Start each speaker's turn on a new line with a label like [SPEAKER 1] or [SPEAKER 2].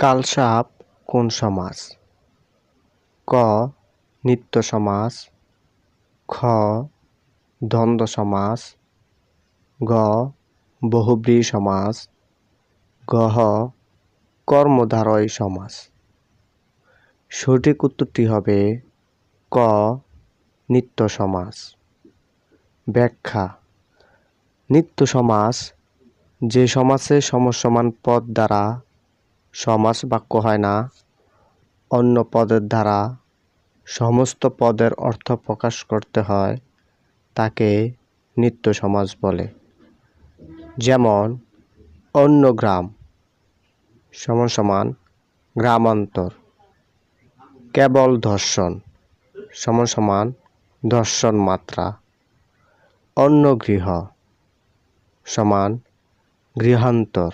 [SPEAKER 1] কালসাপ কোন সমাস? ক. নিত্য সমাস, খ. দ্বন্দ্ব সমাস, গ. বহুব্রীহি সমাস, ঘ. কর্মধারয় সমাস। সঠিক উত্তরটি হবে ক. নিত্য সমাস। ব্যাখ্যা: নিত্য সমাস যে সমাসে সমসমান পদ দ্বারা সমাস বাক্য হয় না, অন্য পদের দ্বারা সমস্ত পদের অর্থ প্রকাশ করতে হয়, তাকে নিত্য সমাস বলে। যেমন অন্য গ্রাম সমান গ্রামান্তর, কেবল ধর্ষণ সমান ধর্ষণ মাত্রা, অন্য গৃহ সমান গৃহান্তর,